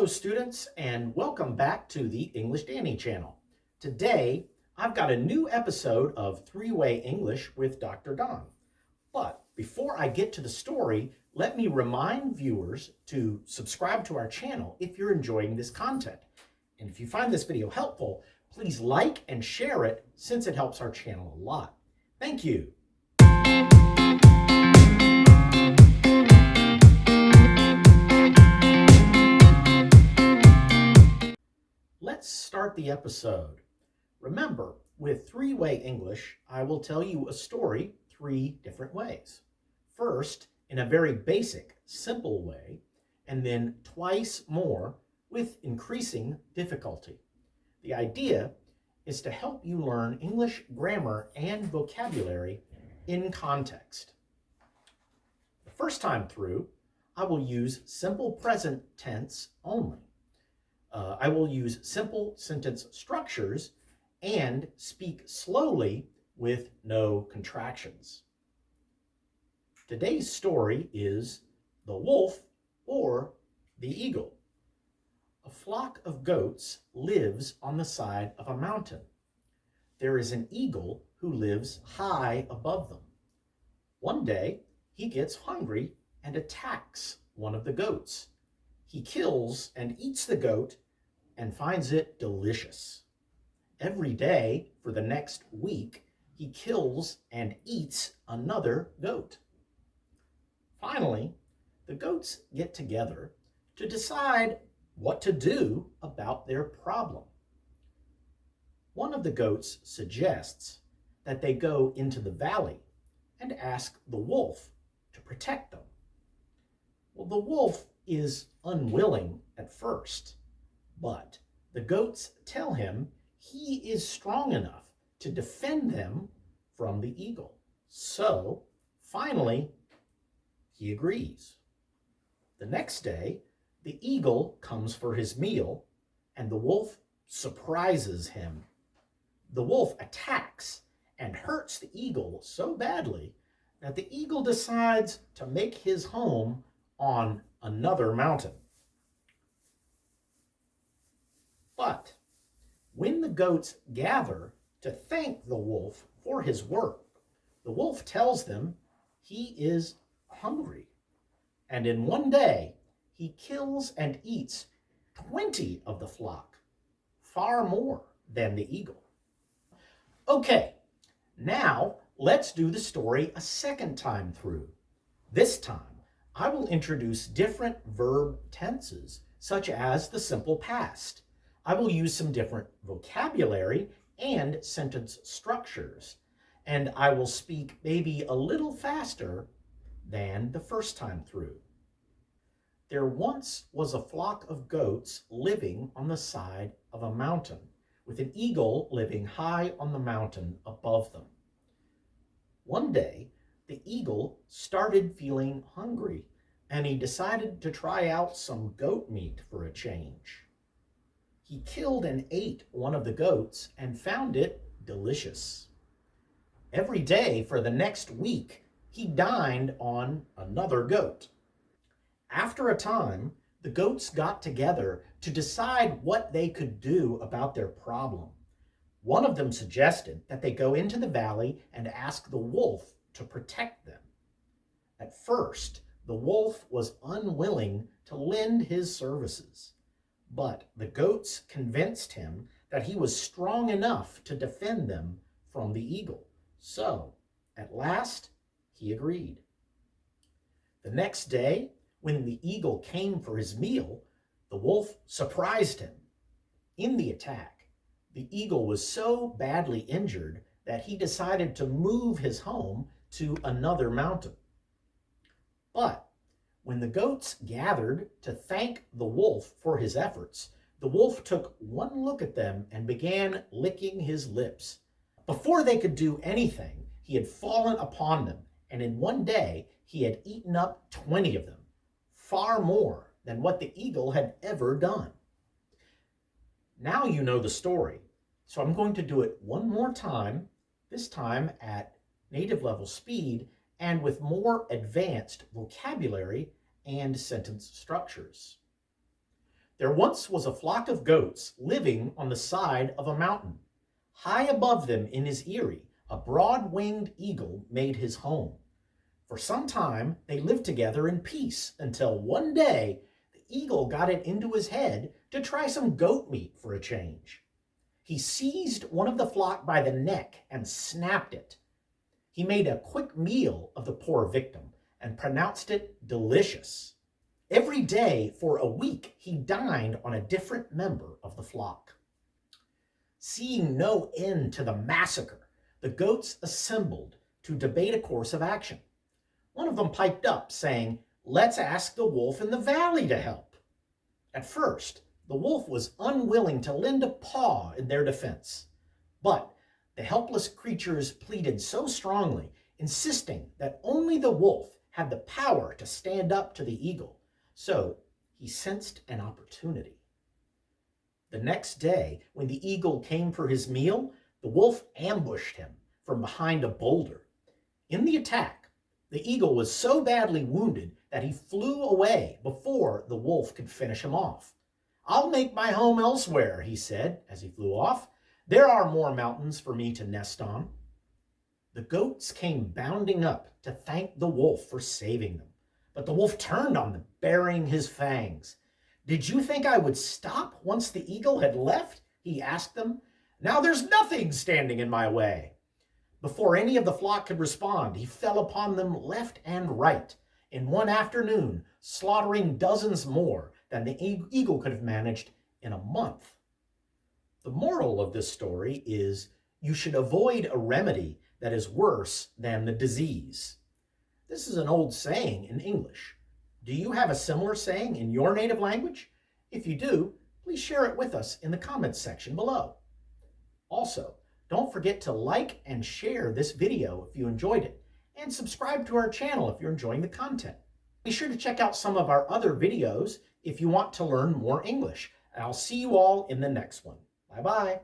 students, and welcome back to the English Danny channel. Today, I've got a new episode of Three-Way English with Dr. Don. But before I get to the story, let me remind viewers to subscribe to our channel if you're enjoying this content. And if you find this video helpful, please like and share it since it helps our channel a lot. Thank you. Let's start the episode. Remember, with Three-Way English, I will tell you a story three different ways. First, in a very basic, simple way, and then twice more with increasing difficulty. The idea is to help you learn English grammar and vocabulary in context. The first time through, I will use simple present tense only. I will use simple sentence structures and speak slowly with no contractions. Today's story is The Wolf or the Eagle. A flock of goats lives on the side of a mountain. There is an eagle who lives high above them. One day, he gets hungry and attacks one of the goats. He kills and eats the goat and finds it delicious. Every day for the next week, he kills and eats another goat. Finally, the goats get together to decide what to do about their problem. One of the goats suggests that they go into the valley and ask the wolf to protect them. Well, the wolf is unwilling at first, but the goats tell him he is strong enough to defend them from the eagle. So, finally, he agrees. The next day, the eagle comes for his meal, and the wolf surprises him. The wolf attacks and hurts the eagle so badly that the eagle decides to make his home on another mountain. But when the goats gather to thank the wolf for his work, the wolf tells them he is hungry. And in one day, he kills and eats 20 of the flock, far more than the eagle. Okay, now let's do the story a second time through. This time, I will introduce different verb tenses, such as the simple past. I will use some different vocabulary and sentence structures, and I will speak maybe a little faster than the first time through. There once was a flock of goats living on the side of a mountain, with an eagle living high on the mountain above them. One day, the eagle started feeling hungry, and he decided to try out some goat meat for a change. He killed and ate one of the goats and found it delicious. Every day for the next week, he dined on another goat. After a time, the goats got together to decide what they could do about their problem. One of them suggested that they go into the valley and ask the wolf to protect them. At first, the wolf was unwilling to lend his services. But the goats convinced him that he was strong enough to defend them from the eagle. So, at last, he agreed. The next day, when the eagle came for his meal, the wolf surprised him. In the attack, the eagle was so badly injured that he decided to move his home to another mountain. But when the goats gathered to thank the wolf for his efforts, the wolf took one look at them and began licking his lips. Before they could do anything, he had fallen upon them, and in one day he had eaten up 20 of them, far more than what the eagle had ever done. Now you know the story, so I'm going to do it one more time, this time at native level speed and with more advanced vocabulary and sentence structures. There once was a flock of goats living on the side of a mountain. High above them in his eyrie, a broad-winged eagle made his home. For some time, they lived together in peace until one day the eagle got it into his head to try some goat meat for a change. He seized one of the flock by the neck and snapped it. He made a quick meal of the poor victim and pronounced it delicious. Every day for a week, he dined on a different member of the flock. Seeing no end to the massacre, the goats assembled to debate a course of action. One of them piped up, saying, "Let's ask the wolf in the valley to help." At first, the wolf was unwilling to lend a paw in their defense, but the helpless creatures pleaded so strongly, insisting that only the wolf had the power to stand up to the eagle, so he sensed an opportunity. The next day, when the eagle came for his meal, the wolf ambushed him from behind a boulder. In the attack, the eagle was so badly wounded that he flew away before the wolf could finish him off. "I'll make my home elsewhere," he said as he flew off. "There are more mountains for me to nest on." The goats came bounding up to thank the wolf for saving them, but the wolf turned on them, baring his fangs. "Did you think I would stop once the eagle had left?" he asked them. "Now there's nothing standing in my way." Before any of the flock could respond, he fell upon them left and right in one afternoon, slaughtering dozens more than the eagle could have managed in a month. The moral of this story is you should avoid a remedy that is worse than the disease. This is an old saying in English. Do you have a similar saying in your native language? If you do, please share it with us in the comments section below. Also, don't forget to like and share this video if you enjoyed it, and subscribe to our channel if you're enjoying the content. Be sure to check out some of our other videos if you want to learn more English. And I'll see you all in the next one. Bye-bye.